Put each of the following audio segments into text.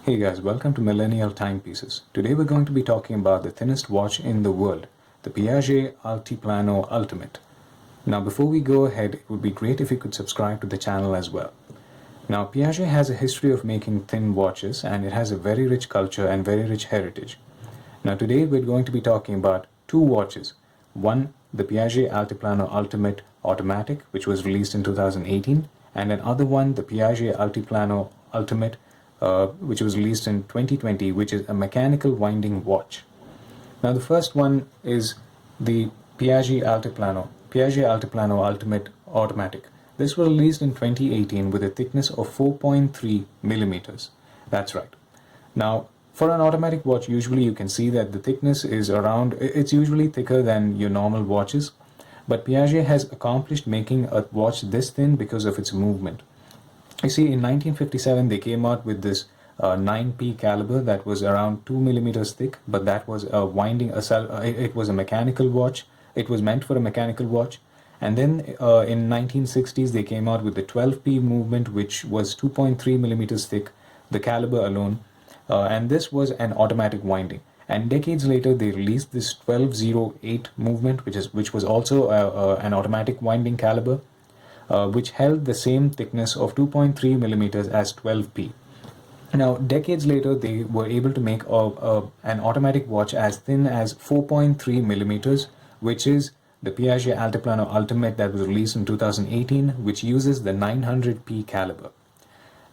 Hey guys, welcome to Millennial Timepieces. Today we're going to be talking about the thinnest watch in the world, the Piaget Altiplano Ultimate. Now before we go ahead, it would be great if you could subscribe to the channel as well. Now Piaget has a history of making thin watches and it has a very rich culture and very rich heritage. Now today we're going to be talking about two watches. One, the Piaget Altiplano Ultimate Automatic, which was released in 2018, and another one, the Piaget Altiplano Ultimate which was released in 2020, which is a mechanical winding watch. Now the first one is the Piaget Altiplano Ultimate Automatic. This was released in 2018 with a thickness of 4.3 millimeters. That's right. Now for an automatic watch, usually you can see that the thickness is it's usually thicker than your normal watches, but Piaget has accomplished making a watch this thin because of its movement. You see, in 1957 they came out with this 9P caliber that was around 2 millimeters thick, but that was it was a mechanical watch. It was meant for a mechanical watch. And then in 1960s they came out with the 12P movement, which was 2.3 millimeters thick, the caliber alone, and this was an automatic winding. And decades later they released this 1208 movement, which was also an automatic winding caliber, which held the same thickness of 2.3 millimeters as 12P. Now, decades later, they were able to make an automatic watch as thin as 4.3 millimeters, which is the Piaget Altiplano Ultimate that was released in 2018, which uses the 900P caliber.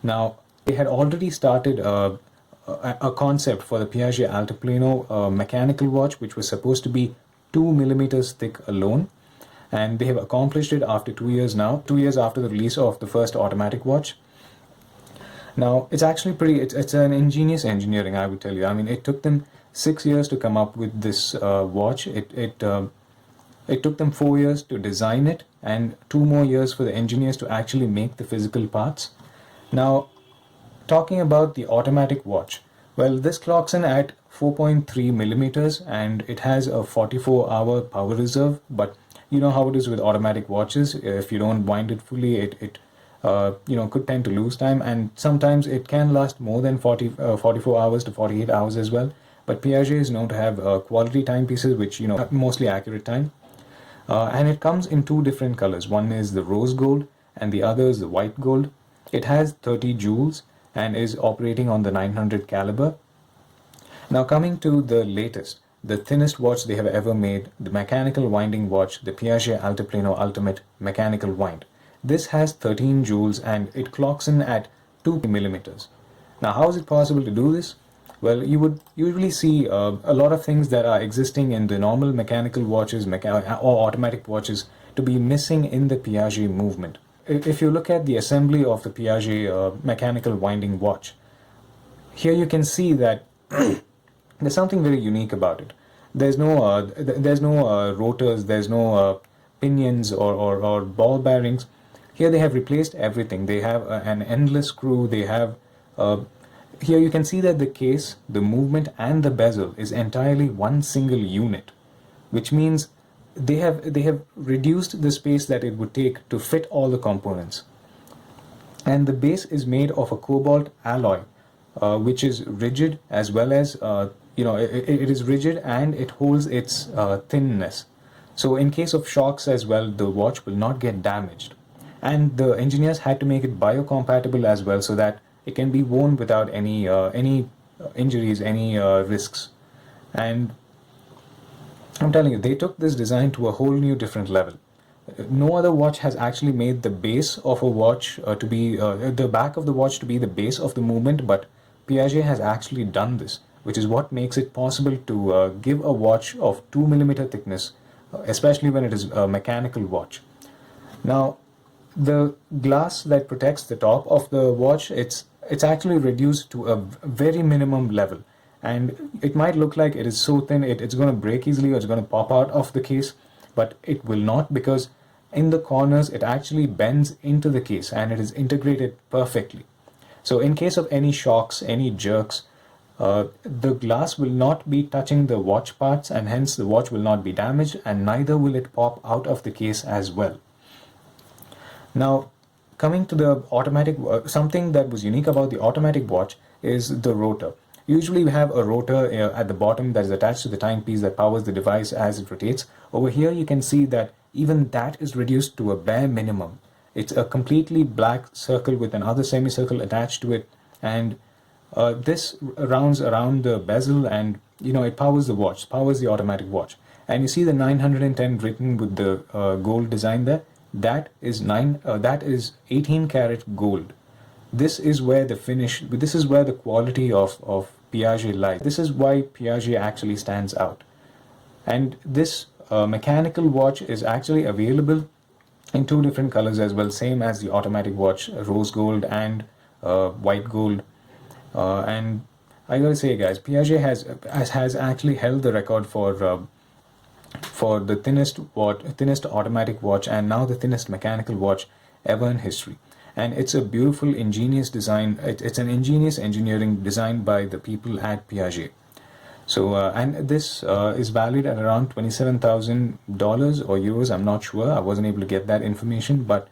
Now, they had already started a concept for the Piaget Altiplano mechanical watch, which was supposed to be 2 millimeters thick alone. And they have accomplished it after 2 years now, 2 years after the release of the first automatic watch. Now, it's actually it's an ingenious engineering, I would tell you. I mean, it took them 6 years to come up with this watch. It took them 4 years to design it and 2 more years for the engineers to actually make the physical parts. Now, talking about the automatic watch, well, this clocks in at 4.3 millimeters and it has a 44-hour power reserve, but you know how it is with automatic watches. If you don't wind it fully, it could tend to lose time, and sometimes it can last more than 44 hours to 48 hours as well. But Piaget is known to have quality timepieces, which mostly accurate time, and it comes in two different colors. One is the rose gold, and the other is the white gold. It has 30 joules and is operating on the 900 caliber. Now coming to the latest, the thinnest watch they have ever made, the mechanical winding watch, the Piaget Altiplano Ultimate Mechanical Wind. This has 13 joules and it clocks in at 2 millimeters. Now how is it possible to do this? Well, you would usually see a lot of things that are existing in the normal mechanical watches or automatic watches to be missing in the Piaget movement. If you look at the assembly of the Piaget mechanical winding watch, here you can see that there's something very unique about it. There's no rotors, there's no pinions or ball bearings. Here they have replaced everything. They have an endless screw. They have here you can see that the case, the movement, and the bezel is entirely one single unit, which means they have reduced the space that it would take to fit all the components. And the base is made of a cobalt alloy, which is rigid as well as it is rigid and it holds its thinness. So in case of shocks as well, the watch will not get damaged. And the engineers had to make it biocompatible as well, so that it can be worn without any injuries, any risks. And I'm telling you, they took this design to a whole new different level. No other watch has actually made the base of a watch to be the back of the watch to be the base of the movement, but Piaget has actually done this, which is what makes it possible to give a watch of 2 millimeter thickness, especially when it is a mechanical watch. Now, the glass that protects the top of the watch, it's actually reduced to a very minimum level, and it might look like it is so thin it's going to break easily or it's going to pop out of the case, but it will not, because in the corners it actually bends into the case and it is integrated perfectly. So in case of any shocks, any jerks, the glass will not be touching the watch parts, and hence the watch will not be damaged, and neither will it pop out of the case as well. Now, coming to the automatic, something that was unique about the automatic watch is the rotor. Usually we have a rotor at the bottom that is attached to the timepiece that powers the device as it rotates. Over here you can see that even that is reduced to a bare minimum. It's a completely black circle with another semicircle attached to it, and this rounds around the bezel, and it powers the watch, powers the automatic watch. And you see the 910 written with the gold design there. That is 18 karat gold. This is where the finish, this is where the quality of Piaget lies. This is why Piaget actually stands out. And this mechanical watch is actually available in two different colors as well, same as the automatic watch, rose gold and white gold. And I gotta say, guys, Piaget has actually held the record for the thinnest automatic watch, and now the thinnest mechanical watch ever in history. And it's a beautiful, ingenious design. It's an ingenious engineering designed by the people at Piaget. So, and this is valued at around $27,000 or euros. I'm not sure. I wasn't able to get that information, but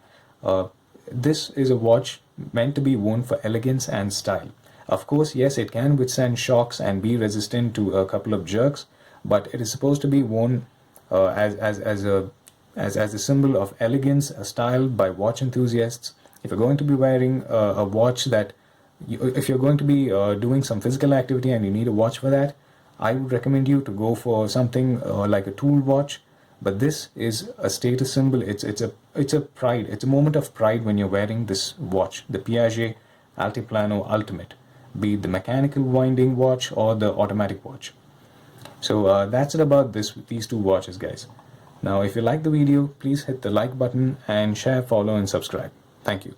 this is a watch meant to be worn for elegance and style. Of course, yes, it can withstand shocks and be resistant to a couple of jerks, but it is supposed to be worn as a symbol of elegance, a style by watch enthusiasts. If you're going to be wearing a watch if you're going to be doing some physical activity and you need a watch for that, I would recommend you to go for something like a tool watch. But this is a status symbol. It's a pride. It's a moment of pride when you're wearing this watch, the Piaget Altiplano Ultimate, be it the mechanical winding watch or the automatic watch. So that's it about these two watches, guys. Now, if you like the video, please hit the like button and share, follow, and subscribe. Thank you.